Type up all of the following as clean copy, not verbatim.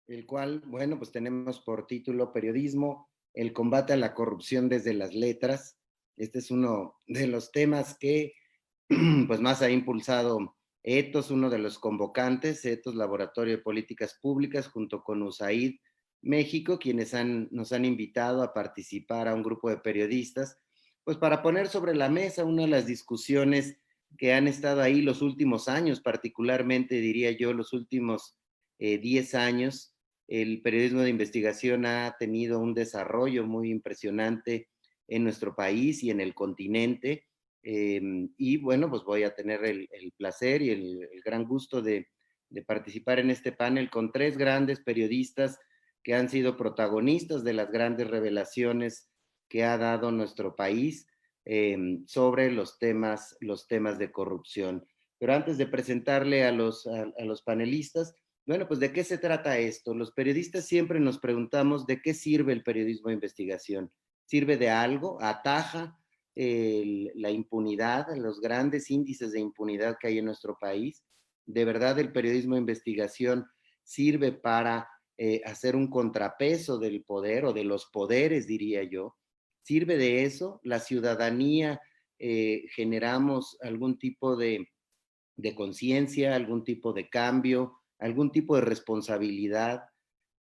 el cual, bueno, pues tenemos por título Periodismo, el combate a la corrupción desde las letras. Este es uno de los temas que pues más ha impulsado ETOS, uno de los convocantes, ETOS Laboratorio de Políticas Públicas, junto con USAID México, quienes nos han invitado a participar a un grupo de periodistas, pues para poner sobre la mesa una de las discusiones que han estado ahí los últimos años, particularmente diría yo los últimos 10 años. El periodismo de investigación ha tenido un desarrollo muy impresionante en nuestro país y en el continente. Y bueno, pues voy a tener el placer y el gran gusto de participar en este panel con tres grandes periodistas que han sido protagonistas de las grandes revelaciones que ha dado nuestro país sobre los temas de corrupción. Pero antes de presentarle a los panelistas, bueno, pues ¿de qué se trata esto? Los periodistas siempre nos preguntamos de qué sirve el periodismo de investigación. ¿Sirve de algo? ¿Ataja la impunidad, los grandes índices de impunidad que hay en nuestro país? ¿De verdad el periodismo de investigación sirve para hacer un contrapeso del poder o de los poderes, diría yo? ¿Sirve de eso? ¿La ciudadanía generamos algún tipo de conciencia, algún tipo de cambio, algún tipo de responsabilidad?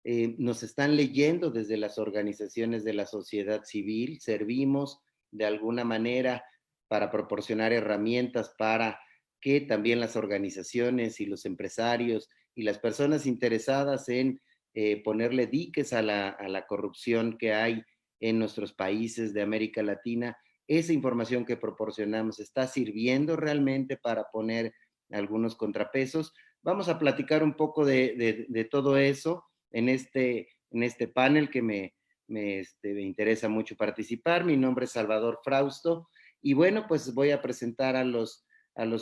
Nos están leyendo desde las organizaciones de la sociedad civil, servimos de alguna manera para proporcionar herramientas para que también las organizaciones y los empresarios y las personas interesadas en ponerle diques a la corrupción que hay en nuestros países de América Latina, esa información que proporcionamos está sirviendo realmente para poner algunos contrapesos. Vamos a platicar un poco de todo eso en este panel que me interesa mucho participar. Mi nombre es Salvador Frausto y bueno, pues voy a presentar a los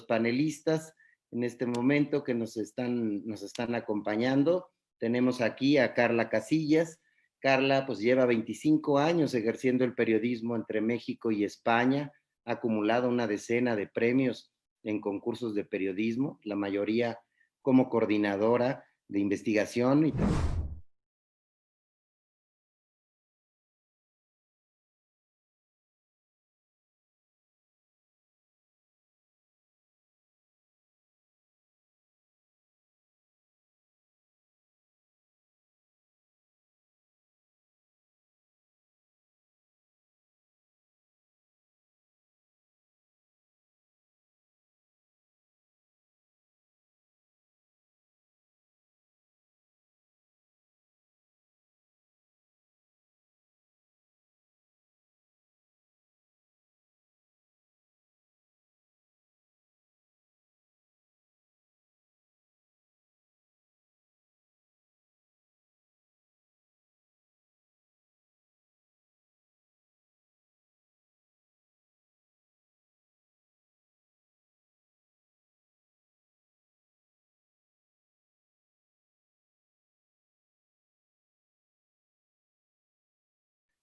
panelistas en este momento que nos están acompañando. Tenemos aquí a Carla Casillas. Carla pues lleva 25 años ejerciendo el periodismo entre México y España, ha acumulado una decena de premios en concursos de periodismo, la mayoría como coordinadora de investigación y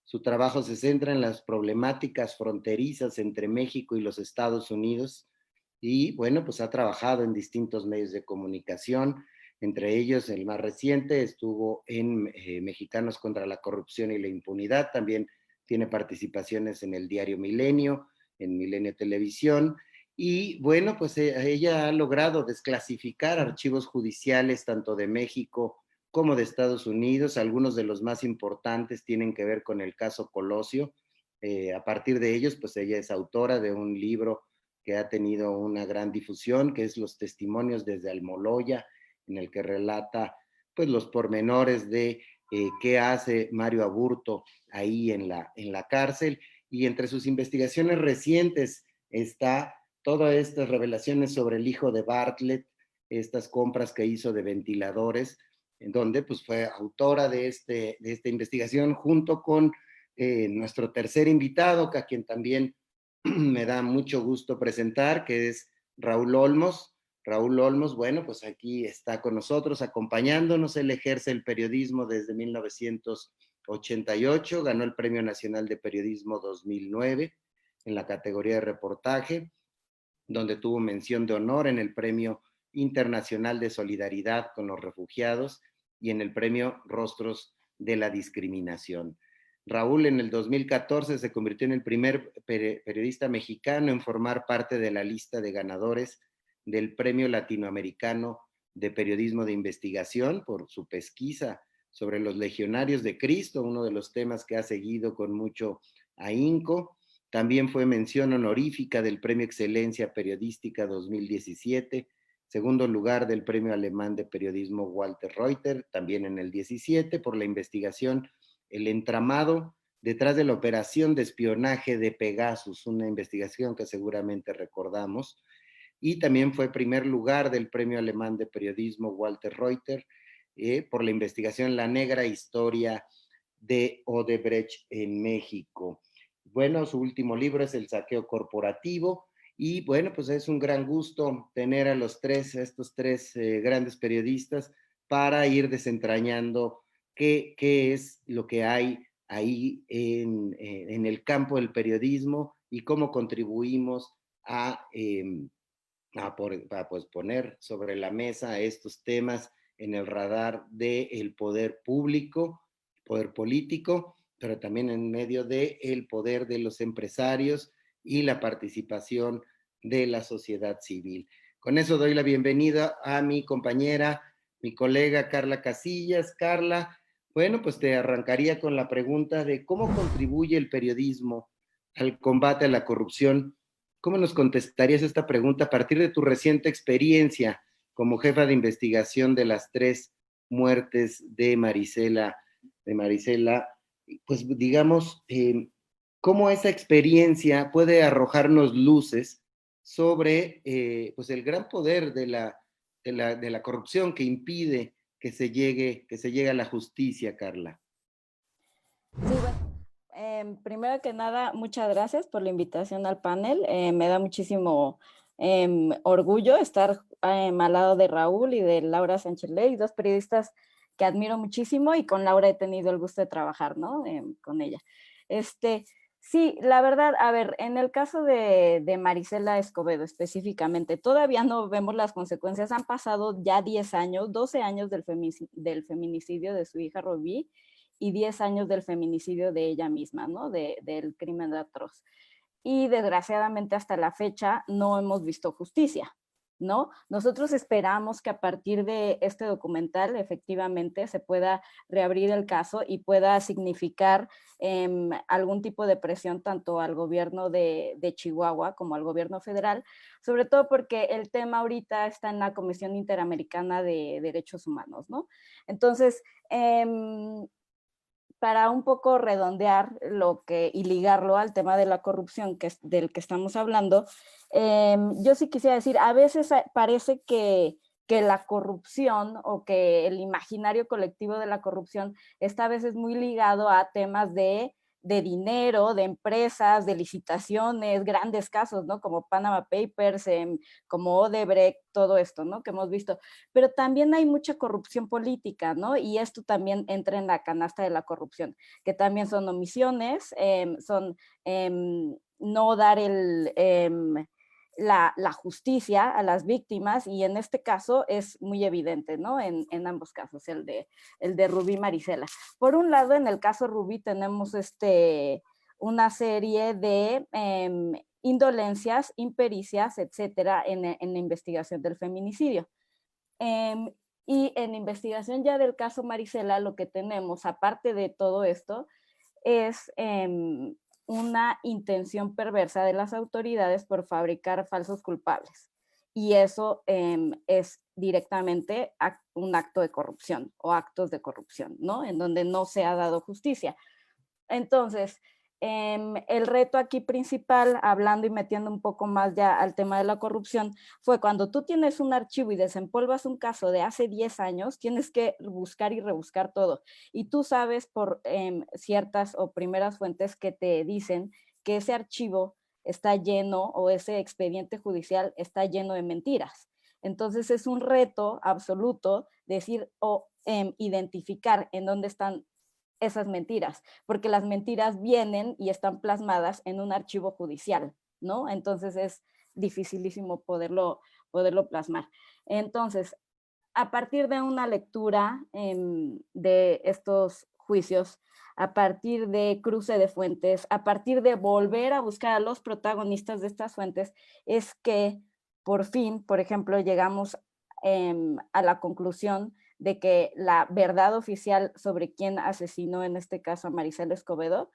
su trabajo se centra en las problemáticas fronterizas entre México y los Estados Unidos y bueno, pues ha trabajado en distintos medios de comunicación, entre ellos el más reciente estuvo en Mexicanos contra la Corrupción y la Impunidad, también tiene participaciones en el diario Milenio, en Milenio Televisión, y bueno, pues ella ha logrado desclasificar archivos judiciales tanto de México como de Estados Unidos. Algunos de los más importantes tienen que ver con el caso Colosio. A partir de ellos, pues ella es autora de un libro que ha tenido una gran difusión, que es Los testimonios desde Almoloya, en el que relata pues los pormenores de qué hace Mario Aburto ahí en la cárcel. Y entre sus investigaciones recientes está todas estas revelaciones sobre el hijo de Bartlett, estas compras que hizo de ventiladores, en donde pues fue autora de esta investigación junto con nuestro tercer invitado, a quien también me da mucho gusto presentar, que es Raúl Olmos. Raúl Olmos, bueno, pues aquí está con nosotros acompañándonos. Él ejerce el periodismo desde 1988, ganó el Premio Nacional de Periodismo 2009 en la categoría de reportaje, donde tuvo mención de honor en el Premio Internacional de Solidaridad con los Refugiados y en el premio Rostros de la Discriminación. Raúl en el 2014 se convirtió en el primer periodista mexicano en formar parte de la lista de ganadores del Premio Latinoamericano de Periodismo de Investigación por su pesquisa sobre los legionarios de Cristo, uno de los temas que ha seguido con mucho ahínco. También fue mención honorífica del Premio Excelencia Periodística 2017, segundo lugar del Premio Alemán de Periodismo Walter Reuter, también en el 17, por la investigación El entramado detrás de la operación de espionaje de Pegasus, una investigación que seguramente recordamos. Y también fue primer lugar del Premio Alemán de Periodismo Walter Reuter por la investigación La negra historia de Odebrecht en México. Bueno, su último libro es El saqueo corporativo. Y bueno, pues es un gran gusto tener a estos tres grandes periodistas para ir desentrañando qué es lo que hay ahí en el campo del periodismo y cómo contribuimos a pues poner sobre la mesa estos temas en el radar del poder público, poder político, pero también en medio del poder de los empresarios y la participación de la sociedad civil. Con eso doy la bienvenida a mi compañera, mi colega Carla Casillas. Carla, bueno, pues te arrancaría con la pregunta de cómo contribuye el periodismo al combate a la corrupción. ¿Cómo nos contestarías esta pregunta a partir de tu reciente experiencia como jefa de investigación de las 3 muertes de Marisela? Pues digamos, cómo esa experiencia puede arrojarnos luces sobre pues el gran poder de la corrupción que impide que se llegue a la justicia, Carla. Sí, bueno, primero que nada, muchas gracias por la invitación al panel. Me da muchísimo orgullo estar al lado de Raúl y de Laura Sánchez Ley, dos periodistas que admiro muchísimo, y con Laura he tenido el gusto de trabajar, ¿no? Con ella. Sí, la verdad, a ver, en el caso de Marisela Escobedo específicamente, todavía no vemos las consecuencias. Han pasado ya 10 años, 12 años del feminicidio de su hija Rubí, y 10 años del feminicidio de ella misma, ¿no? Del crimen atroz. Y desgraciadamente hasta la fecha no hemos visto justicia, ¿no? Nosotros esperamos que a partir de este documental efectivamente se pueda reabrir el caso y pueda significar algún tipo de presión tanto al gobierno de Chihuahua como al gobierno federal, sobre todo porque el tema ahorita está en la Comisión Interamericana de Derechos Humanos, ¿no? Entonces, para un poco redondear y ligarlo al tema de la corrupción del que estamos hablando, yo sí quisiera decir, a veces parece que la corrupción o que el imaginario colectivo de la corrupción está a veces muy ligado a temas de dinero, de empresas, de licitaciones, grandes casos, ¿no? Como Panama Papers, como Odebrecht, todo esto, ¿no? Que hemos visto. Pero también hay mucha corrupción política, ¿no? Y esto también entra en la canasta de la corrupción, que también son omisiones, son no dar la justicia a las víctimas, y en este caso es muy evidente, ¿no? En ambos casos, el de Rubí Marisela. Por un lado, en el caso Rubí tenemos una serie de indolencias, impericias, etcétera, en la investigación del feminicidio. Y en investigación ya del caso Marisela, lo que tenemos, aparte de todo esto, es una intención perversa de las autoridades por fabricar falsos culpables. Y eso es directamente un acto de corrupción o actos de corrupción, ¿no? En donde no se ha dado justicia. Entonces, el reto aquí principal, hablando y metiendo un poco más ya al tema de la corrupción, fue cuando tú tienes un archivo y desempolvas un caso de hace 10 años, tienes que buscar y rebuscar todo. Y tú sabes por ciertas o primeras fuentes que te dicen que ese archivo está lleno, o ese expediente judicial está lleno de mentiras. Entonces es un reto absoluto decir o identificar en dónde están esas mentiras, porque las mentiras vienen y están plasmadas en un archivo judicial, ¿no? Entonces es dificilísimo poderlo plasmar. Entonces, a partir de una lectura de estos juicios, a partir de cruce de fuentes, a partir de volver a buscar a los protagonistas de estas fuentes, es que por fin, por ejemplo, llegamos a la conclusión de que la verdad oficial sobre quién asesinó, en este caso a Maricela Escobedo,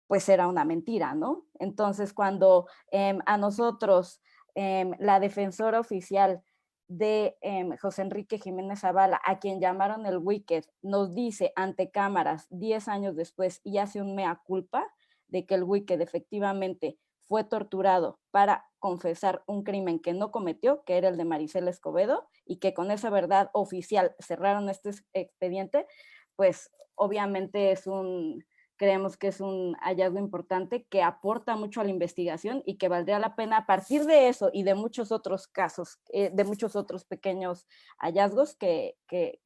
pues era una mentira, ¿no? Entonces, cuando a nosotros la defensora oficial de José Enrique Jiménez Zavala, a quien llamaron el Wicked, nos dice ante cámaras 10 años después y hace un mea culpa de que el Wicked efectivamente fue torturado para confesar un crimen que no cometió, que era el de Maricela Escobedo, y que con esa verdad oficial cerraron este expediente, pues obviamente creemos que es un hallazgo importante que aporta mucho a la investigación y que valdría la pena a partir de eso y de muchos otros casos, de muchos otros pequeños hallazgos que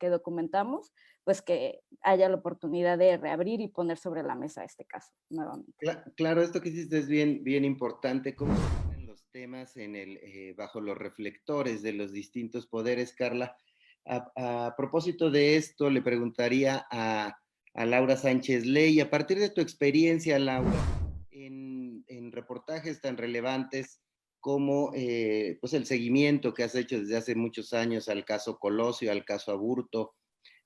documentamos, pues que haya la oportunidad de reabrir y poner sobre la mesa este caso nuevamente. Claro, esto que hiciste es bien, bien importante. ¿Cómo se ponen los temas bajo los reflectores de los distintos poderes, Carla? A propósito de esto, le preguntaría a Laura Sánchez Ley, a partir de tu experiencia, Laura, en reportajes tan relevantes como pues el seguimiento que has hecho desde hace muchos años al caso Colosio, al caso Aburto,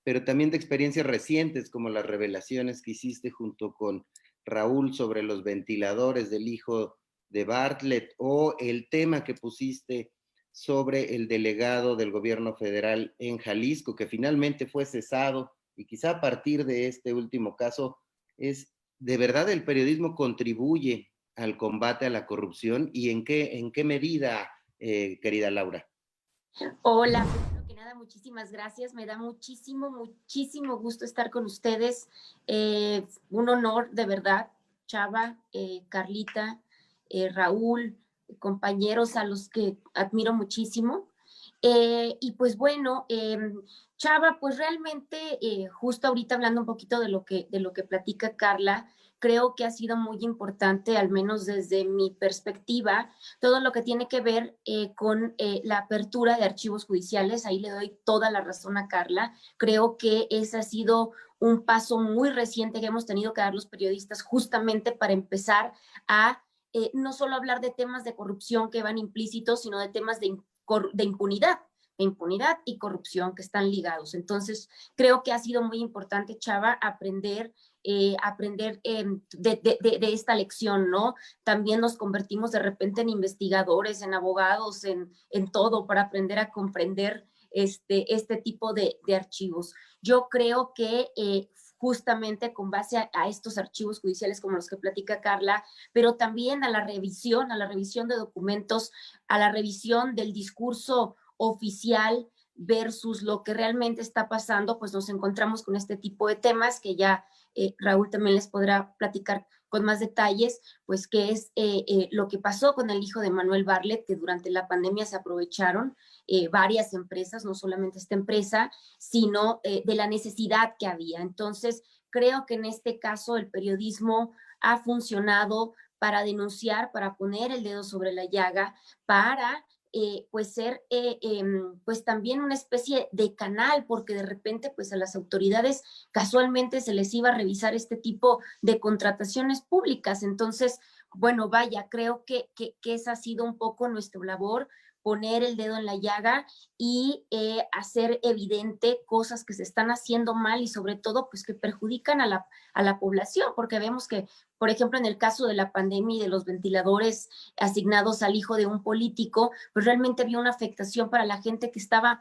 pero también de experiencias recientes como las revelaciones que hiciste junto con Raúl sobre los ventiladores del hijo de Bartlett, o el tema que pusiste sobre el delegado del gobierno federal en Jalisco, que finalmente fue cesado, y quizá a partir de este último caso, es de verdad el periodismo contribuye al combate a la corrupción, y en qué medida, querida Laura. Hola, primero que nada, muchísimas gracias. Me da muchísimo, muchísimo gusto estar con ustedes. Un honor, de verdad, Chava, Carlita, Raúl, compañeros a los que admiro muchísimo. Y pues bueno, Chava, pues realmente, justo ahorita hablando un poquito de lo que platica Carla, creo que ha sido muy importante, al menos desde mi perspectiva, todo lo que tiene que ver con la apertura de archivos judiciales. Ahí le doy toda la razón a Carla. Creo que ese ha sido un paso muy reciente que hemos tenido que dar los periodistas justamente para empezar a no solo hablar de temas de corrupción que van implícitos, sino de temas de impunidad y corrupción que están ligados. Entonces, creo que ha sido muy importante, Chava, aprender de esta lección, ¿no? También nos convertimos de repente en investigadores, en abogados, en todo, para aprender a comprender este tipo de archivos. Yo creo que justamente con base a estos archivos judiciales como los que platica Carla, pero también a la revisión de documentos, a la revisión del discurso oficial versus lo que realmente está pasando, pues nos encontramos con este tipo de temas que ya Raúl también les podrá platicar con más detalles, pues que es lo que pasó con el hijo de Manuel Bartlett, que durante la pandemia se aprovecharon varias empresas, no solamente esta empresa, sino de la necesidad que había. Entonces, creo que en este caso el periodismo ha funcionado para denunciar, para poner el dedo sobre la llaga, para pues ser pues también una especie de canal, porque de repente pues a las autoridades casualmente se les iba a revisar este tipo de contrataciones públicas. Entonces, bueno, vaya, creo que esa ha sido un poco nuestra labor, poner el dedo en la llaga y hacer evidente cosas que se están haciendo mal y sobre todo pues que perjudican a la población, porque vemos que, por ejemplo, en el caso de la pandemia y de los ventiladores asignados al hijo de un político, pues realmente había una afectación para la gente que estaba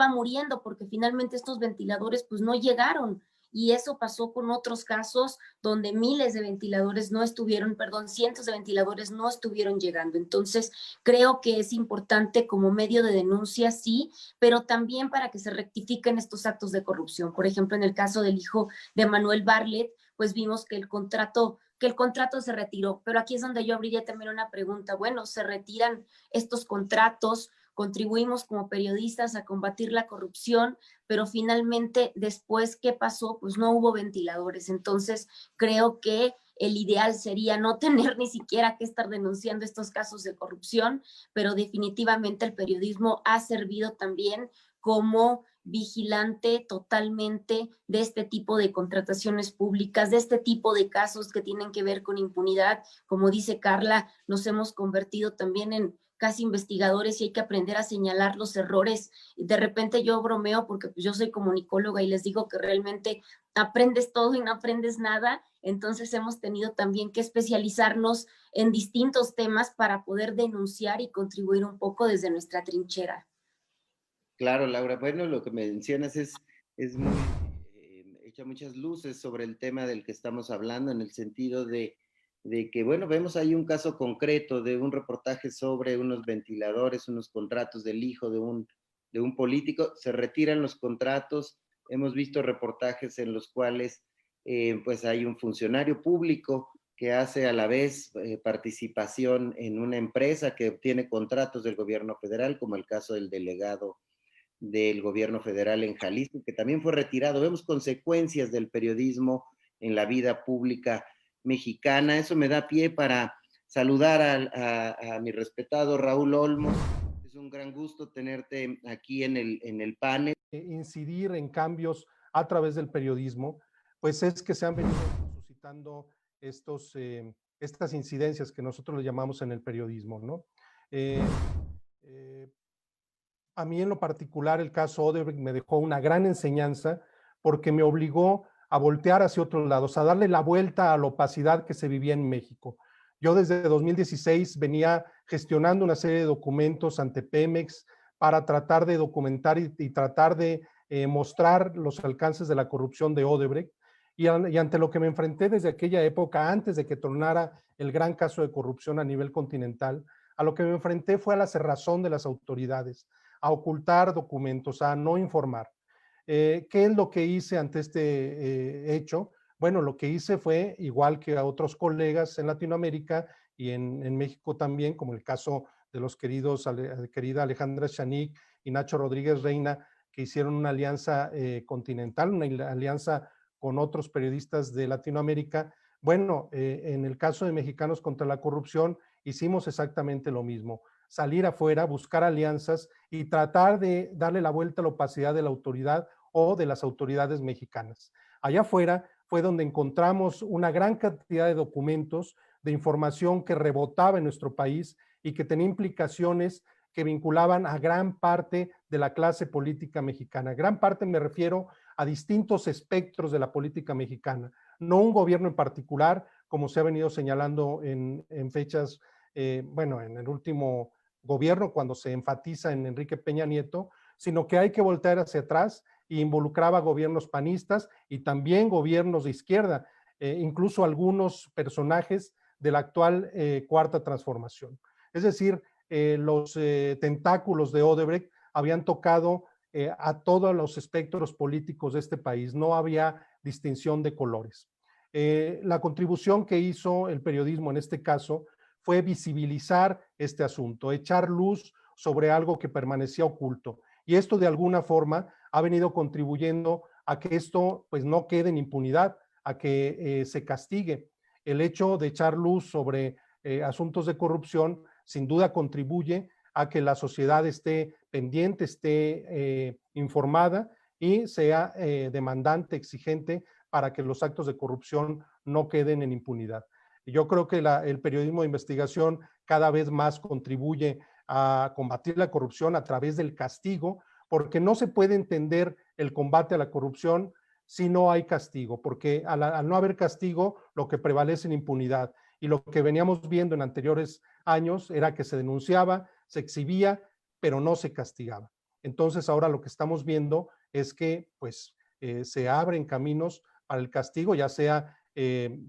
muriendo, porque finalmente estos ventiladores pues no llegaron. Y eso pasó con otros casos donde miles de ventiladores no estuvieron, perdón, cientos de ventiladores no estuvieron llegando. Entonces, creo que es importante como medio de denuncia, sí, pero también para que se rectifiquen estos actos de corrupción. Por ejemplo, en el caso del hijo de Manuel Bartlett, pues vimos que el contrato se retiró, pero aquí es donde yo abriría también una pregunta. Bueno, se retiran estos contratos, contribuimos como periodistas a combatir la corrupción, pero finalmente después, ¿qué pasó? Pues no hubo ventiladores. Entonces, creo que el ideal sería no tener ni siquiera que estar denunciando estos casos de corrupción, pero definitivamente el periodismo ha servido también como vigilante totalmente de este tipo de contrataciones públicas, de este tipo de casos que tienen que ver con impunidad. Como dice Carla, nos hemos convertido también en casi investigadores y hay que aprender a señalar los errores. De repente yo bromeo porque pues, yo soy comunicóloga y les digo que realmente aprendes todo y no aprendes nada. Entonces hemos tenido también que especializarnos en distintos temas para poder denunciar y contribuir un poco desde nuestra trinchera. Claro, Laura. Bueno, lo que mencionas es muy, echa muchas luces sobre el tema del que estamos hablando, en el sentido de que, bueno, vemos ahí un caso concreto de un reportaje sobre unos ventiladores, unos contratos del hijo de un político, se retiran los contratos. Hemos visto reportajes en los cuales pues hay un funcionario público que hace a la vez participación en una empresa que obtiene contratos del gobierno federal, como el caso del delegado del gobierno federal en Jalisco, que también fue retirado. Vemos consecuencias del periodismo en la vida pública mexicana. Eso me da pie para saludar a mi respetado Raúl Olmos. Es un gran gusto tenerte aquí en el panel. Incidir en cambios a través del periodismo, pues es que se han venido suscitando estas incidencias que nosotros le llamamos en el periodismo, ¿no? A mí en lo particular el caso Odebrecht me dejó una gran enseñanza porque me obligó a voltear hacia otros lados, a darle la vuelta a la opacidad que se vivía en México. Yo desde 2016 venía gestionando una serie de documentos ante Pemex para tratar de documentar y tratar de mostrar los alcances de la corrupción de Odebrecht y ante lo que me enfrenté desde aquella época, antes de que tronara el gran caso de corrupción a nivel continental, a lo que me enfrenté fue a la cerrazón de las autoridades, a ocultar documentos, a no informar. ¿Qué es lo que hice ante este hecho? Bueno, lo que hice fue, igual que a otros colegas en Latinoamérica y en México también, como el caso de los querida Alejandra Chanik y Nacho Rodríguez Reina, que hicieron una alianza continental, una alianza con otros periodistas de Latinoamérica. Bueno, en el caso de Mexicanos contra la Corrupción, hicimos exactamente lo mismo, salir afuera, buscar alianzas y tratar de darle la vuelta a la opacidad de la autoridad o de las autoridades mexicanas. Allá afuera fue donde encontramos una gran cantidad de documentos, de información que rebotaba en nuestro país y que tenía implicaciones que vinculaban a gran parte de la clase política mexicana. Gran parte me refiero a distintos espectros de la política mexicana, no un gobierno en particular, como se ha venido señalando en fechas, bueno, en el último gobierno, cuando se enfatiza en Enrique Peña Nieto, sino que hay que voltear hacia atrás e involucraba gobiernos panistas y también gobiernos de izquierda, incluso algunos personajes de la actual Cuarta Transformación. Es decir, los tentáculos de Odebrecht habían tocado a todos los espectros políticos de este país, no había distinción de colores. La contribución que hizo el periodismo en este caso fue visibilizar este asunto, echar luz sobre algo que permanecía oculto. Y esto de alguna forma ha venido contribuyendo a que esto pues no quede en impunidad, a que se castigue. El hecho de echar luz sobre asuntos de corrupción sin duda contribuye a que la sociedad esté pendiente, esté informada y sea demandante, exigente para que los actos de corrupción no queden en impunidad. Yo creo que el periodismo de investigación cada vez más contribuye a combatir la corrupción a través del castigo, porque no se puede entender el combate a la corrupción si no hay castigo, porque al no haber castigo, lo que prevalece en impunidad. Y lo que veníamos viendo en anteriores años era que se denunciaba, se exhibía, pero no se castigaba. Entonces ahora lo que estamos viendo es que pues se abren caminos para el castigo, ya sea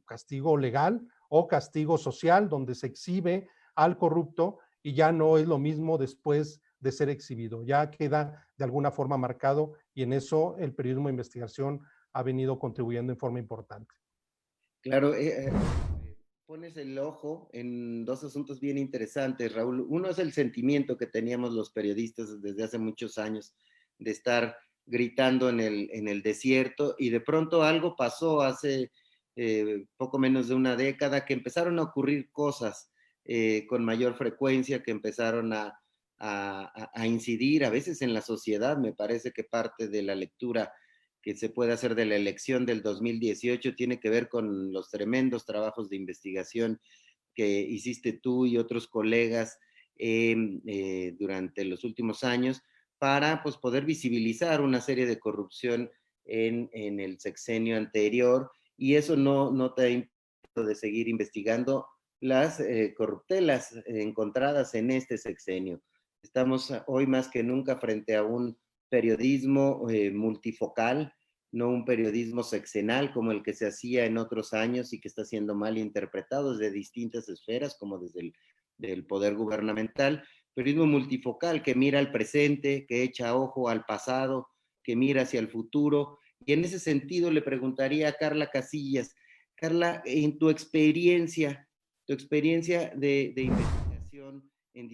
castigo legal o castigo social, donde se exhibe al corrupto y ya no es lo mismo después de ser exhibido, ya queda de alguna forma marcado y en eso el periodismo de investigación ha venido contribuyendo en forma importante. Claro, pones el ojo en dos asuntos bien interesantes, Raúl. Uno es el sentimiento que teníamos los periodistas desde hace muchos años de estar gritando en el desierto y de pronto algo pasó hace poco menos de una década que empezaron a ocurrir cosas con mayor frecuencia, que empezaron a a incidir a veces en la sociedad. Me parece que parte de la lectura que se puede hacer de la elección del 2018 tiene que ver con los tremendos trabajos de investigación que hiciste tú y otros colegas durante los últimos años para pues, poder visibilizar una serie de corrupción en el sexenio anterior, y eso no te ha impedido de seguir investigando las corruptelas encontradas en este sexenio. Estamos hoy más que nunca frente a un periodismo multifocal, no un periodismo sexenal como el que se hacía en otros años y que está siendo mal interpretado desde distintas esferas, como desde el poder gubernamental. Periodismo multifocal que mira al presente, que echa ojo al pasado, que mira hacia el futuro. Y en ese sentido le preguntaría a Carla Casillas, Carla, en tu experiencia de investigación en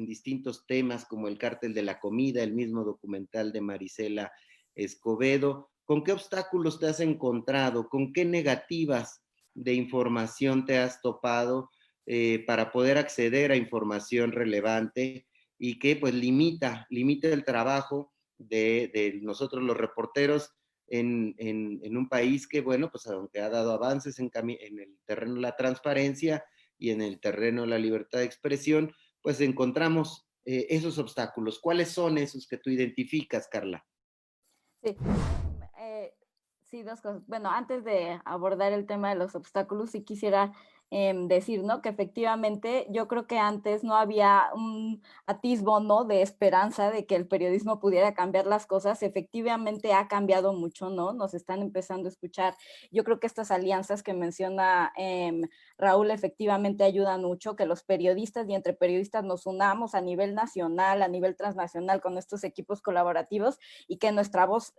distintos temas como el cártel de la comida, el mismo documental de Marisela Escobedo, ¿con qué obstáculos te has encontrado? ¿Con qué negativas de información te has topado para poder acceder a información relevante y que pues limita el trabajo de nosotros los reporteros en un país que, bueno, pues aunque ha dado avances en el terreno de la transparencia y en el terreno de la libertad de expresión, pues encontramos esos obstáculos. ¿Cuáles son esos que tú identificas, Carla? Sí. Sí, dos cosas. Bueno, antes de abordar el tema de los obstáculos, sí quisiera decir, ¿no? Que efectivamente yo creo que antes no había un atisbo, ¿no? De esperanza de que el periodismo pudiera cambiar las cosas. Efectivamente ha cambiado mucho, ¿no? Nos están empezando a escuchar. Yo creo que estas alianzas que menciona Raúl efectivamente ayudan mucho, que los periodistas y entre periodistas nos unamos a nivel nacional, a nivel transnacional con estos equipos colaborativos y que nuestra voz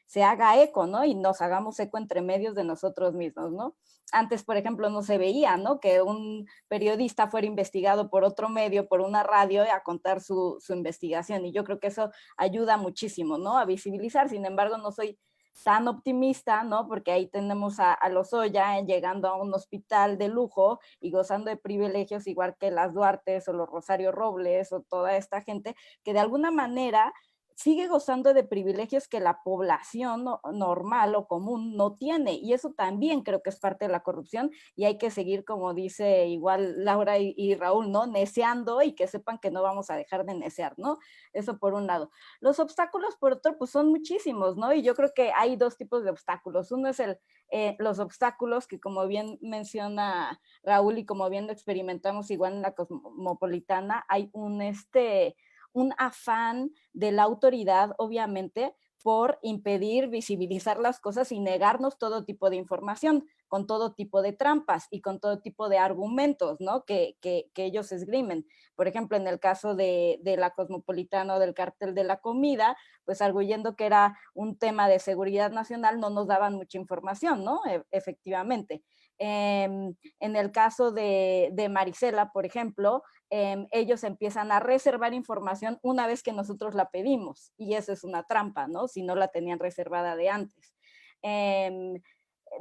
se haga eco, ¿no? Y nos hagamos eco entre medios de nosotros mismos, ¿no? Antes, por ejemplo, no se veía, ¿no? Que un periodista fuera investigado por otro medio, por una radio, a contar su investigación. Y yo creo que eso ayuda muchísimo, ¿no? A visibilizar. Sin embargo, no soy tan optimista, ¿no? Porque ahí tenemos a Lozoya llegando a un hospital de lujo y gozando de privilegios igual que las Duartes o los Rosario Robles o toda esta gente que de alguna manera sigue gozando de privilegios que la población normal o común no tiene, y eso también creo que es parte de la corrupción, y hay que seguir, como dice igual Laura y Raúl, ¿no? Neceando, y que sepan que no vamos a dejar de necear, ¿no? Eso por un lado. Los obstáculos, por otro, pues son muchísimos, ¿no? Y yo creo que hay dos tipos de obstáculos. Uno es los obstáculos que, como bien menciona Raúl y como bien lo experimentamos igual en la Cosmopolitana, hay un afán de la autoridad, obviamente, por impedir visibilizar las cosas y negarnos todo tipo de información, con todo tipo de trampas y con todo tipo de argumentos, ¿no? Que ellos esgrimen. Por ejemplo, en el caso de la Cosmopolitana o del cártel de la comida, pues arguyendo que era un tema de seguridad nacional, no nos daban mucha información, ¿no? Efectivamente. En el caso de Marisela, por ejemplo, ellos empiezan a reservar información una vez que nosotros la pedimos, y eso es una trampa, ¿no? Si no la tenían reservada de antes.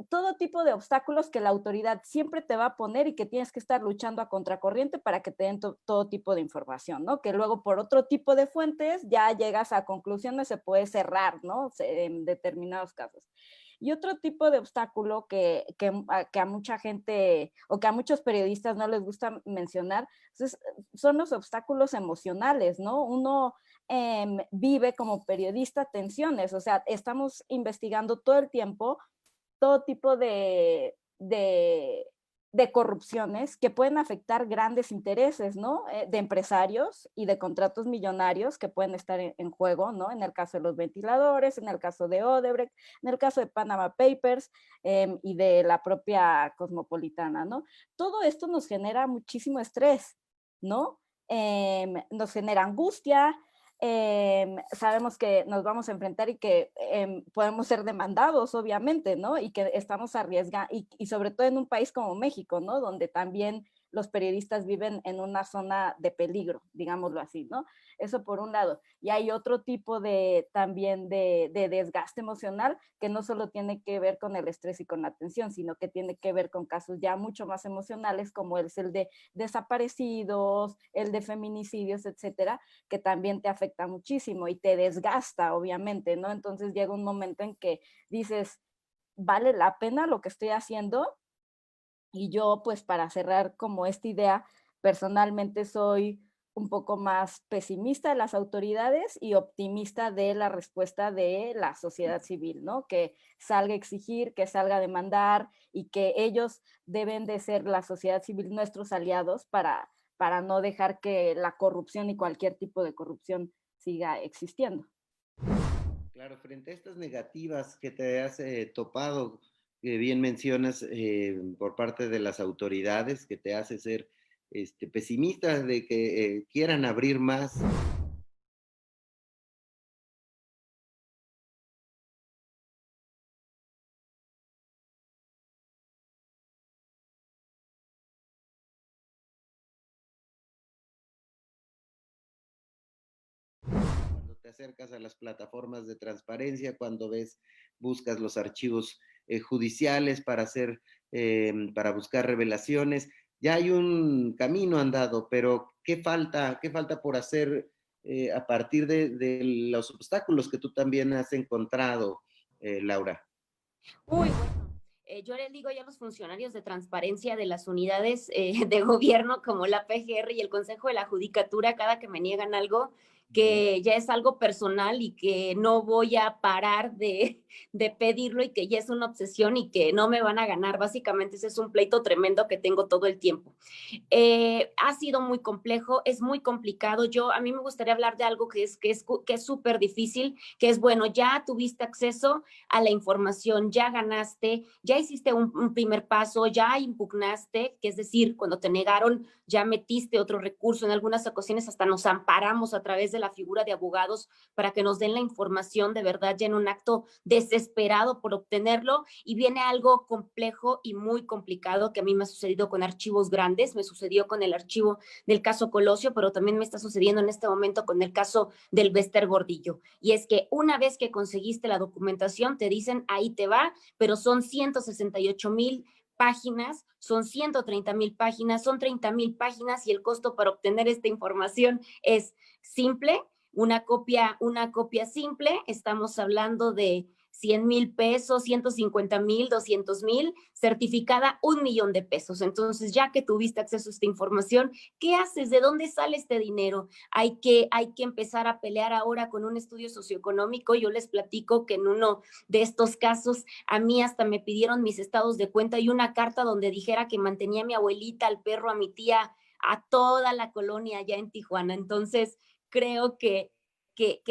Todo tipo de obstáculos que la autoridad siempre te va a poner y que tienes que estar luchando a contracorriente para que te den todo tipo de información, ¿no? Que luego por otro tipo de fuentes ya llegas a conclusiones, se puede cerrar, ¿no? En determinados casos. Y otro tipo de obstáculo que a mucha gente o que a muchos periodistas no les gusta mencionar son los obstáculos emocionales, ¿no? Uno vive como periodista tensiones, o sea, estamos investigando todo el tiempo todo tipo de corrupciones que pueden afectar grandes intereses, ¿no? De empresarios y de contratos millonarios que pueden estar en juego, ¿no? En el caso de los ventiladores, en el caso de Odebrecht, en el caso de Panama Papers y de la propia Cosmopolitana, ¿no? Todo esto nos genera muchísimo estrés, ¿no? Nos genera angustia, sabemos que nos vamos a enfrentar y que podemos ser demandados, obviamente, ¿no? Y que estamos arriesgando, y sobre todo en un país como México, ¿no? Donde también los periodistas viven en una zona de peligro, digámoslo así, ¿no? Eso por un lado. Y hay otro tipo también de desgaste emocional que no solo tiene que ver con el estrés y con la tensión, sino que tiene que ver con casos ya mucho más emocionales, como es el de desaparecidos, el de feminicidios, etcétera, que también te afecta muchísimo y te desgasta, obviamente, ¿no? Entonces llega un momento en que dices, ¿vale la pena lo que estoy haciendo? Y yo, pues para cerrar como esta idea, personalmente soy un poco más pesimista de las autoridades y optimista de la respuesta de la sociedad civil, ¿no? Que salga a exigir, que salga a demandar y que ellos deben de ser, la sociedad civil, nuestros aliados para no dejar que la corrupción y cualquier tipo de corrupción siga existiendo. Claro, frente a estas negativas que te has topado, que bien mencionas por parte de las autoridades, que te hace ser pesimista de que quieran abrir más. Cuando te acercas a las plataformas de transparencia, cuando buscas los archivos judiciales para buscar revelaciones, ya hay un camino andado, pero qué falta por hacer a partir de los obstáculos que tú también has encontrado, Laura? Uy, bueno, yo les digo ya a los funcionarios de transparencia de las unidades de gobierno como la PGR y el Consejo de la Judicatura, cada que me niegan algo, que ya es algo personal y que no voy a parar de pedirlo y que ya es una obsesión y que no me van a ganar. Básicamente ese es un pleito tremendo que tengo todo el tiempo. Ha sido muy complejo, es muy complicado. A mí me gustaría hablar de algo que es súper difícil, que es, bueno, ya tuviste acceso a la información, ya ganaste, ya hiciste un primer paso, ya impugnaste, que es decir, cuando te negaron, ya metiste otro recurso. En algunas ocasiones hasta nos amparamos a través de la figura de abogados para que nos den la información de verdad, ya en un acto desesperado por obtenerlo. Y viene algo complejo y muy complicado que a mí me ha sucedido con archivos grandes, me sucedió con el archivo del caso Colosio, pero también me está sucediendo en este momento con el caso del Bester Gordillo. Y es que una vez que conseguiste la documentación, te dicen, ahí te va, pero son 168,000 páginas, son 130,000 páginas, son 30,000 páginas y el costo para obtener esta información es simple, una copia simple, estamos hablando de 100,000 pesos, 150,000, 200,000, certificada 1,000,000 de pesos. Entonces, ya que tuviste acceso a esta información, ¿qué haces? ¿De dónde sale este dinero? Hay que empezar a pelear ahora con un estudio socioeconómico. Yo les platico que en uno de estos casos, a mí hasta me pidieron mis estados de cuenta y una carta donde dijera que mantenía a mi abuelita, al perro, a mi tía, a toda la colonia allá en Tijuana. Entonces, creo que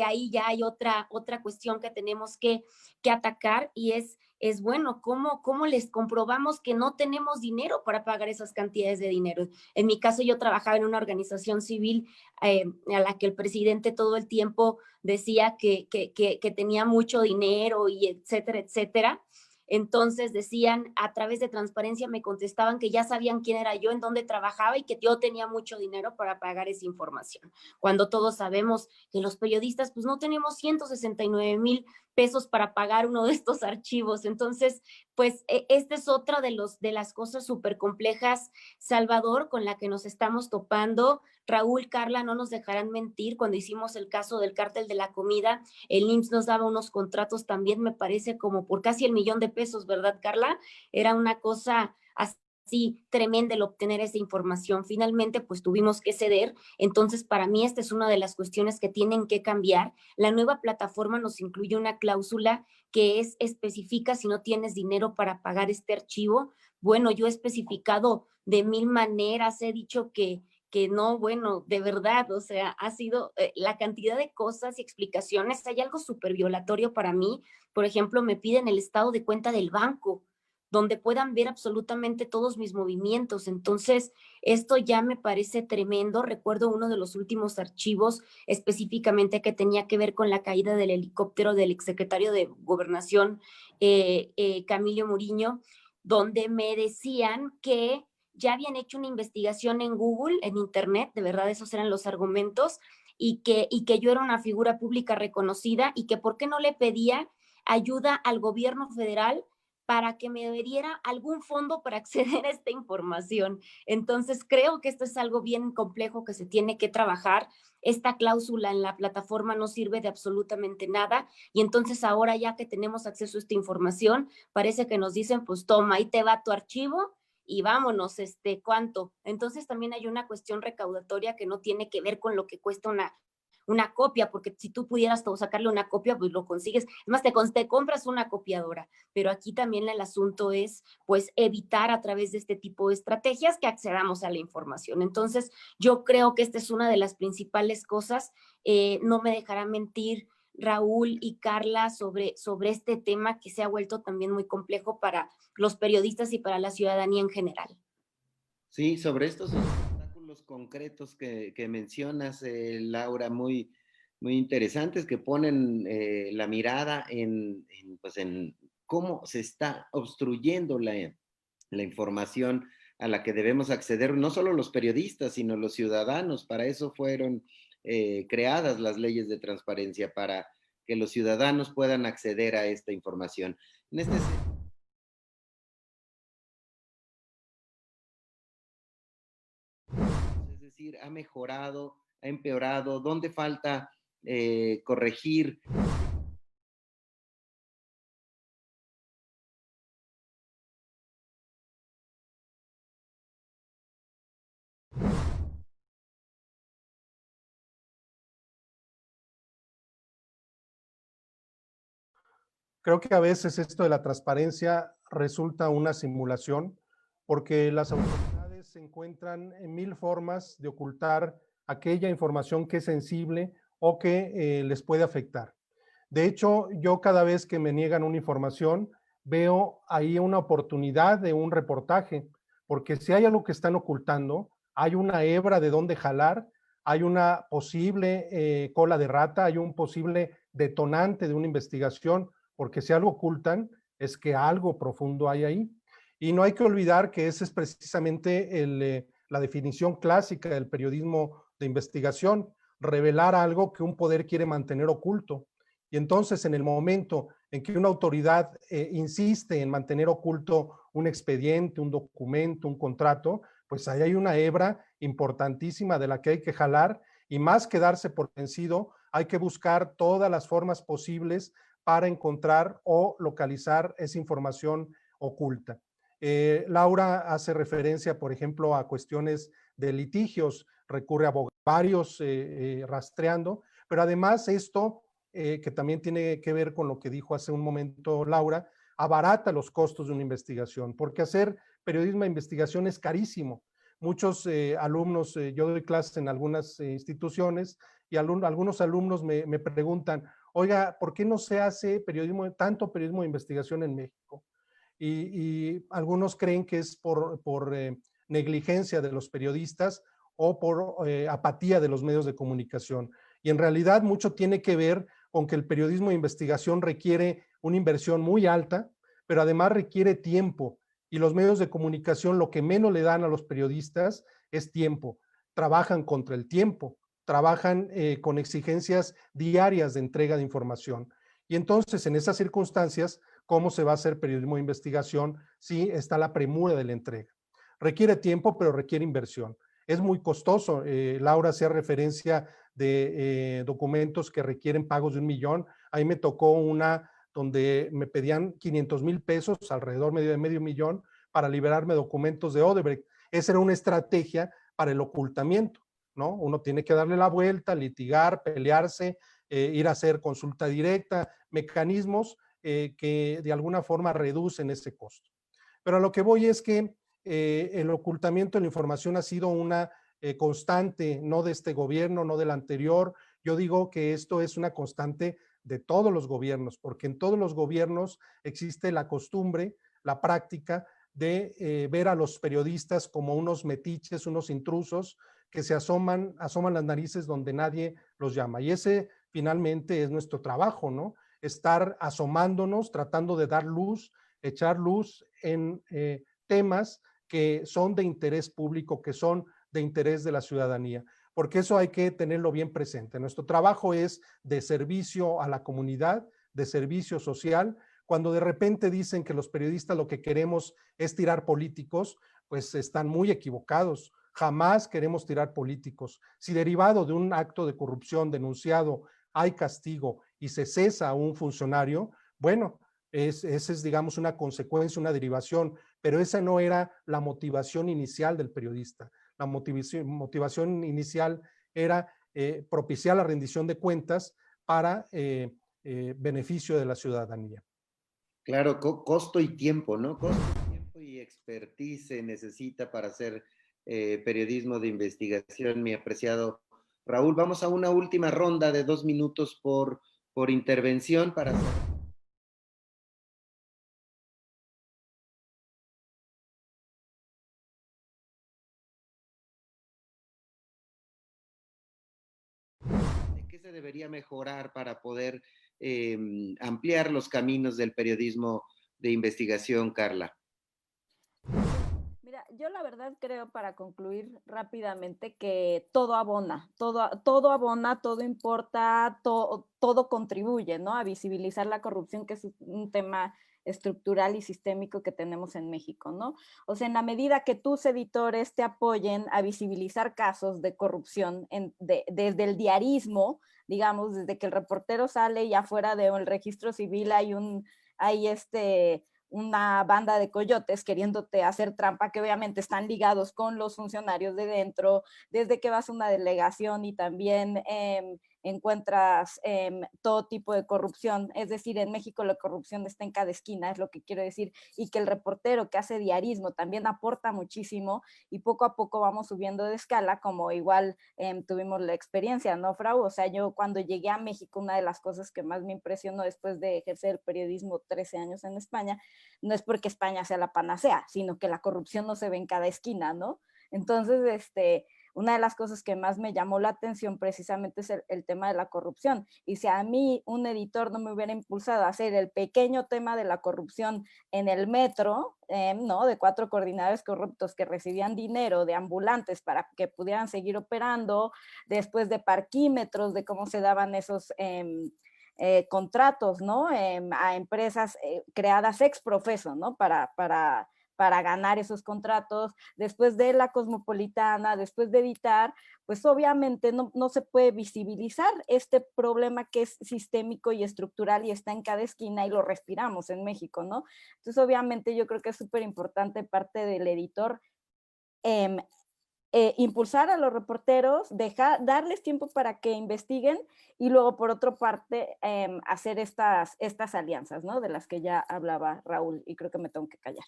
ahí ya hay otra cuestión que tenemos que atacar y es bueno, ¿cómo les comprobamos que no tenemos dinero para pagar esas cantidades de dinero? En mi caso, yo trabajaba en una organización civil a la que el presidente todo el tiempo decía que tenía mucho dinero y etcétera, etcétera. Entonces decían, a través de transparencia me contestaban que ya sabían quién era yo, en dónde trabajaba y que yo tenía mucho dinero para pagar esa información. Cuando todos sabemos que los periodistas pues no tenemos 169,000 pesos para pagar uno de estos archivos. Entonces, pues esta es otra de las cosas súper complejas, Salvador, con la que nos estamos topando. Raúl, Carla, no nos dejarán mentir, cuando hicimos el caso del cártel de la comida, el IMSS nos daba unos contratos también, me parece, como por casi 1,000,000 de pesos, ¿verdad, Carla? Era una cosa así tremenda el obtener esa información. Finalmente, pues tuvimos que ceder. Entonces, para mí, esta es una de las cuestiones que tienen que cambiar. La nueva plataforma nos incluye una cláusula que especifica si no tienes dinero para pagar este archivo. Bueno, yo he especificado de 1,000 maneras, he dicho que no, bueno, de verdad, o sea, ha sido la cantidad de cosas y explicaciones. Hay algo súper violatorio para mí. Por ejemplo, me piden el estado de cuenta del banco, donde puedan ver absolutamente todos mis movimientos. Entonces, esto ya me parece tremendo. Recuerdo uno de los últimos archivos específicamente que tenía que ver con la caída del helicóptero del exsecretario de Gobernación, Camilo Muriño, donde me decían que ya habían hecho una investigación en Google, en Internet, de verdad esos eran los argumentos, y que yo era una figura pública reconocida y que por qué no le pedía ayuda al gobierno federal para que me diera algún fondo para acceder a esta información. Entonces, creo que esto es algo bien complejo que se tiene que trabajar. Esta cláusula en la plataforma no sirve de absolutamente nada y entonces ahora ya que tenemos acceso a esta información, parece que nos dicen, pues toma, ahí te va tu archivo y vámonos, ¿cuánto? Entonces también hay una cuestión recaudatoria que no tiene que ver con lo que cuesta una copia, porque si tú pudieras sacarle una copia, pues lo consigues. Es más, te compras una copiadora, pero aquí también el asunto es, pues, evitar a través de este tipo de estrategias que accedamos a la información. Entonces, yo creo que esta es una de las principales cosas. No me dejará mentir Raúl y Carla sobre este tema que se ha vuelto también muy complejo para los periodistas y para la ciudadanía en general. Sí, sobre estos obstáculos concretos que mencionas, Laura, muy, muy interesantes, que ponen la mirada pues en cómo se está obstruyendo la información a la que debemos acceder, no solo los periodistas, sino los ciudadanos. Para eso fueron creadas las leyes de transparencia, para que los ciudadanos puedan acceder a esta información. En este es decir, ha mejorado, ha empeorado, dónde falta corregir. Creo que a veces esto de la transparencia resulta una simulación porque las autoridades se encuentran en mil formas de ocultar aquella información que es sensible o que les puede afectar. De hecho, yo cada vez que me niegan una información, veo ahí una oportunidad de un reportaje, porque si hay algo que están ocultando, hay una hebra de dónde jalar, hay una posible cola de rata, hay un posible detonante de una investigación, porque si algo ocultan es que algo profundo hay ahí. Y no hay que olvidar que esa es precisamente la definición clásica del periodismo de investigación, revelar algo que un poder quiere mantener oculto. Y entonces, en el momento en que una autoridad insiste en mantener oculto un expediente, un documento, un contrato, pues ahí hay una hebra importantísima de la que hay que jalar, y más que darse por vencido, hay que buscar todas las formas posibles para encontrar o localizar esa información oculta. Laura hace referencia, por ejemplo, a cuestiones de litigios, recurre a varios rastreando, pero además esto que también tiene que ver con lo que dijo hace un momento Laura, abarata los costos de una investigación, porque hacer periodismo de investigación es carísimo. Muchos alumnos, yo doy clases en algunas instituciones y algunos alumnos me preguntan, oiga, ¿por qué no se hace tanto periodismo de investigación en México? Y algunos creen que es por negligencia de los periodistas o por apatía de los medios de comunicación. Y en realidad mucho tiene que ver con que el periodismo de investigación requiere una inversión muy alta, pero además requiere tiempo. Y los medios de comunicación lo que menos le dan a los periodistas es tiempo. Trabajan contra el tiempo, trabajan con exigencias diarias de entrega de información. Y entonces, en esas circunstancias, ¿cómo se va a hacer periodismo de investigación si está la premura de la entrega? Requiere tiempo, pero requiere inversión. Es muy costoso. Laura hacía referencia de documentos que requieren pagos de $1 millón. Ahí me tocó una donde me pedían 500,000 pesos, alrededor de medio millón, para liberarme documentos de Odebrecht. Esa era una estrategia para el ocultamiento, ¿no? Uno tiene que darle la vuelta, litigar, pelearse, ir a hacer consulta directa, mecanismos que de alguna forma reducen ese costo. Pero a lo que voy es que el ocultamiento de la información ha sido una constante, no de este gobierno, no del anterior. Yo digo que esto es una constante de todos los gobiernos, porque en todos los gobiernos existe la costumbre, la práctica de ver a los periodistas como unos metiches, unos intrusos que se asoman las narices donde nadie los llama. Y ese finalmente es nuestro trabajo, ¿no? Estar asomándonos, tratando de dar luz, echar luz en temas que son de interés público, que son de interés de la ciudadanía, porque eso hay que tenerlo bien presente. Nuestro trabajo es de servicio a la comunidad, de servicio social. Cuando de repente dicen que los periodistas lo que queremos es tirar políticos, pues están muy equivocados. Jamás queremos tirar políticos. Si derivado de un acto de corrupción denunciado hay castigo y se cesa a un funcionario, bueno, esa es, digamos, una consecuencia, una derivación, pero esa no era la motivación inicial del periodista. La motivación inicial era propiciar la rendición de cuentas para beneficio de la ciudadanía. Claro, costo y tiempo, ¿no? Costo, tiempo y expertise se necesita para hacer periodismo de investigación, mi apreciado Raúl. Vamos a una última ronda de 2 minutos por intervención para hacer... ¿De qué se debería mejorar para poder ampliar los caminos del periodismo de investigación, Carla? Mira, yo la verdad creo, para concluir rápidamente, que todo abona, todo abona, todo importa, todo contribuye, ¿no? A visibilizar la corrupción, que es un tema estructural y sistémico que tenemos en México, ¿no? O sea, en la medida que tus editores te apoyen a visibilizar casos de corrupción desde el diarismo, digamos, desde que el reportero sale y afuera del registro civil hay una banda de coyotes queriéndote hacer trampa, que obviamente están ligados con los funcionarios de dentro, desde que vas a una delegación y también encuentras todo tipo de corrupción. Es decir, en México la corrupción está en cada esquina, es lo que quiero decir, y que el reportero que hace diarismo también aporta muchísimo, y poco a poco vamos subiendo de escala, como igual tuvimos la experiencia, ¿no, Frau? O sea, yo cuando llegué a México, una de las cosas que más me impresionó después de ejercer el periodismo 13 años en España, no es porque España sea la panacea, sino que la corrupción no se ve en cada esquina, ¿no? Entonces, una de las cosas que más me llamó la atención precisamente es el tema de la corrupción. Y si a mí un editor no me hubiera impulsado a hacer el pequeño tema de la corrupción en el metro, ¿no? De 4 coordinadores corruptos que recibían dinero de ambulantes para que pudieran seguir operando, después de parquímetros, de cómo se daban esos... contratos, ¿no? A empresas creadas ex profeso, ¿no? Para ganar esos contratos, después de la Cosmopolitana, después de editar, pues obviamente no se puede visibilizar este problema que es sistémico y estructural y está en cada esquina y lo respiramos en México, ¿no? Entonces, obviamente, yo creo que es súper importante parte del editor impulsar a los reporteros, darles tiempo para que investiguen, y luego, por otra parte, hacer estas alianzas, ¿no? De las que ya hablaba Raúl, y creo que me tengo que callar.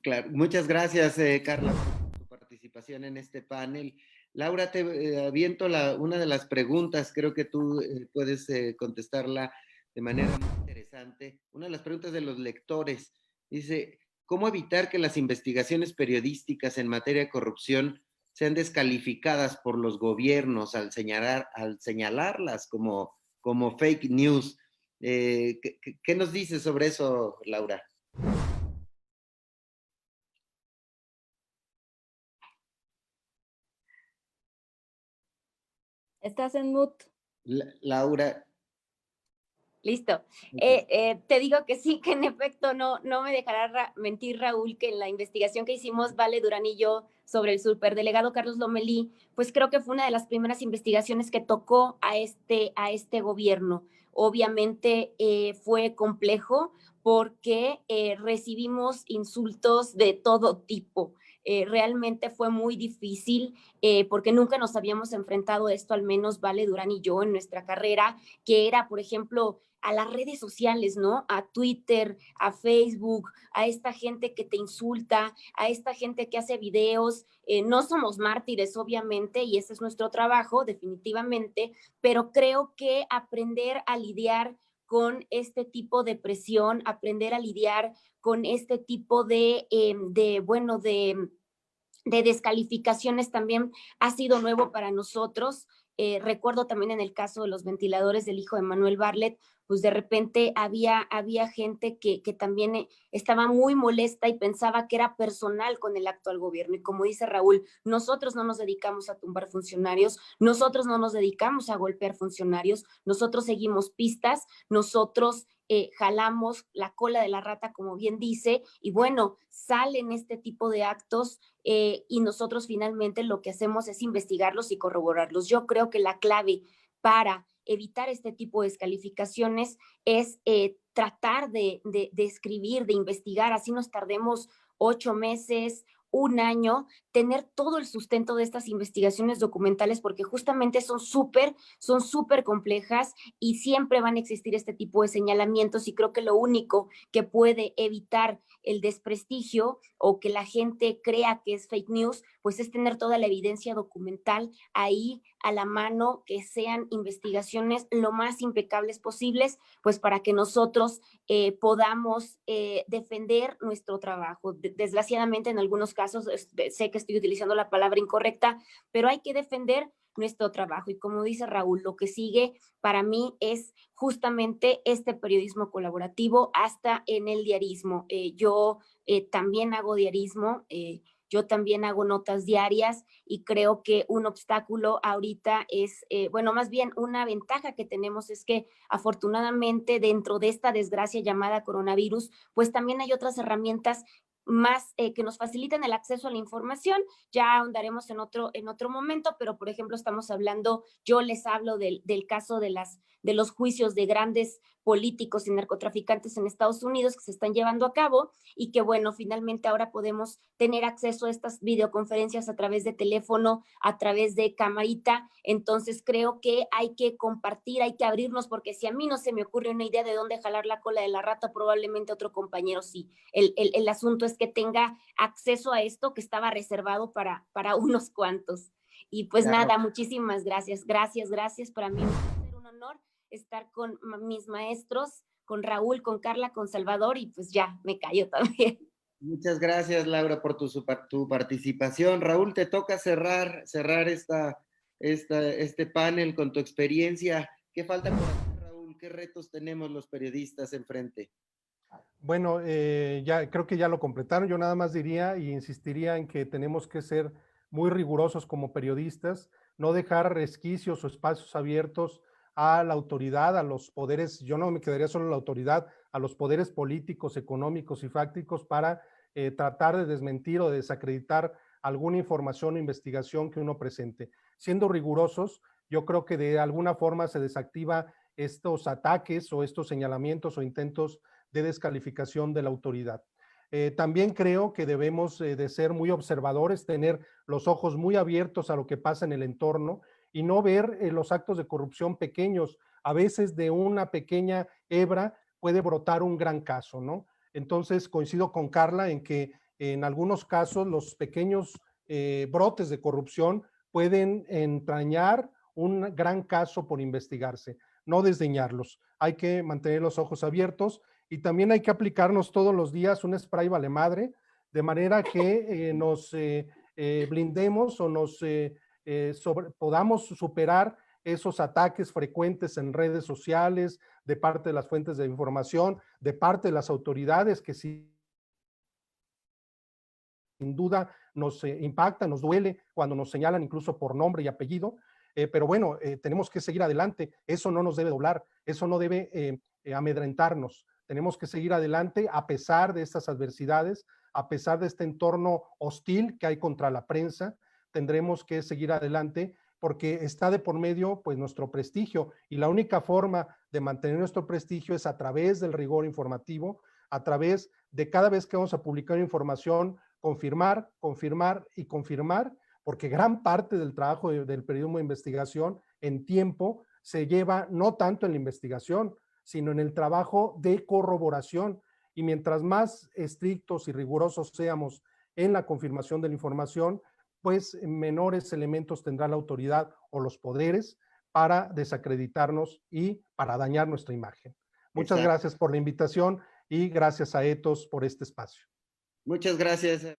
Claro, muchas gracias, Carla, por tu participación en este panel. Laura, te aviento una de las preguntas, creo que tú puedes contestarla de manera muy interesante. Una de las preguntas de los lectores dice: ¿cómo evitar que las investigaciones periodísticas en materia de corrupción sean descalificadas por los gobiernos al señalarlas como fake news? ¿Qué nos dices sobre eso, Laura? Estás en mute. Laura. Listo. Te digo que sí, que en efecto no me dejará mentir Raúl, que en la investigación que hicimos Vale Durán y yo sobre el superdelegado Carlos Lomelí, pues creo que fue una de las primeras investigaciones que tocó a este gobierno. Obviamente fue complejo porque recibimos insultos de todo tipo. Realmente fue muy difícil porque nunca nos habíamos enfrentado a esto, al menos Vale Durán y yo en nuestra carrera, que era, por ejemplo, a las redes sociales, ¿no? A Twitter, a Facebook, a esta gente que te insulta, a esta gente que hace videos. No somos mártires, obviamente, y ese es nuestro trabajo, definitivamente, pero creo que aprender a lidiar con este tipo de presión, aprender a lidiar con este tipo de descalificaciones también ha sido nuevo para nosotros. Recuerdo también en el caso de los ventiladores del hijo de Manuel Bartlett, pues de repente había gente que también estaba muy molesta y pensaba que era personal con el actual gobierno. Y como dice Raúl, nosotros no nos dedicamos a tumbar funcionarios, nosotros no nos dedicamos a golpear funcionarios, nosotros seguimos pistas, nosotros jalamos la cola de la rata, como bien dice, y bueno, salen este tipo de actos y nosotros finalmente lo que hacemos es investigarlos y corroborarlos. Yo creo que la clave para evitar este tipo de descalificaciones es tratar de escribir, de investigar, así nos tardemos 8 meses, 1 año, tener todo el sustento de estas investigaciones documentales, porque justamente son súper complejas y siempre van a existir este tipo de señalamientos, y creo que lo único que puede evitar el desprestigio o que la gente crea que es fake news, pues es tener toda la evidencia documental ahí a la mano, que sean investigaciones lo más impecables posibles, pues para que nosotros podamos defender nuestro trabajo. Desgraciadamente, en algunos casos, sé que estoy utilizando la palabra incorrecta, pero hay que defender nuestro trabajo. Y como dice Raúl, lo que sigue para mí es justamente este periodismo colaborativo hasta en el diarismo. Yo también hago diarismo, yo también hago notas diarias, y creo que un obstáculo ahorita es, bueno, más bien una ventaja que tenemos es que afortunadamente dentro de esta desgracia llamada coronavirus, pues también hay otras herramientas más que nos facilitan el acceso a la información. Ya ahondaremos en otro momento, pero por ejemplo estamos hablando, yo les hablo del caso de los juicios de grandes políticos y narcotraficantes en Estados Unidos que se están llevando a cabo, y que bueno, finalmente ahora podemos tener acceso a estas videoconferencias a través de teléfono, a través de camarita. Entonces creo que hay que compartir, hay que abrirnos, porque si a mí no se me ocurre una idea de dónde jalar la cola de la rata, probablemente otro compañero sí. El asunto es que tenga acceso a esto que estaba reservado para unos cuantos. Y pues Claro. nada, muchísimas gracias. Para mí va a ser un honor estar con mis maestros, con Raúl, con Carla, con Salvador, y pues ya me callo también. Muchas gracias, Laura, por tu participación. Raúl, te toca cerrar este panel con tu experiencia. ¿Qué falta por hacer, Raúl? ¿Qué retos tenemos los periodistas enfrente? Bueno, ya creo que ya lo completaron. Yo nada más diría y insistiría en que tenemos que ser muy rigurosos como periodistas, no dejar resquicios o espacios abiertos a la autoridad, a los poderes. Yo no me quedaría solo en la autoridad, a los poderes políticos, económicos y fácticos para tratar de desmentir o de desacreditar alguna información o investigación que uno presente. Siendo rigurosos, yo creo que de alguna forma se desactiva estos ataques o estos señalamientos o intentos de descalificación de la autoridad. También creo que debemos de ser muy observadores, tener los ojos muy abiertos a lo que pasa en el entorno y no ver los actos de corrupción pequeños. A veces de una pequeña hebra puede brotar un gran caso, ¿no? Entonces coincido con Carla en que en algunos casos los pequeños brotes de corrupción pueden entrañar un gran caso por investigarse. No desdeñarlos. Hay que mantener los ojos abiertos. Y también hay que aplicarnos todos los días un spray vale madre, de manera que nos blindemos o podamos superar esos ataques frecuentes en redes sociales, de parte de las fuentes de información, de parte de las autoridades, que sin duda nos impacta, nos duele cuando nos señalan incluso por nombre y apellido. Pero bueno, tenemos que seguir adelante. Eso no nos debe doblar, eso no debe amedrentarnos. Tenemos que seguir adelante a pesar de estas adversidades, a pesar de este entorno hostil que hay contra la prensa. Tendremos que seguir adelante porque está de por medio pues nuestro prestigio, y la única forma de mantener nuestro prestigio es a través del rigor informativo, a través de cada vez que vamos a publicar información, confirmar, confirmar y confirmar, porque gran parte del trabajo del periodismo de investigación en tiempo se lleva no tanto en la investigación, sino en el trabajo de corroboración. Y mientras más estrictos y rigurosos seamos en la confirmación de la información, pues menores elementos tendrá la autoridad o los poderes para desacreditarnos y para dañar nuestra imagen. Muchas gracias por la invitación y gracias a Ethos por este espacio. Muchas gracias.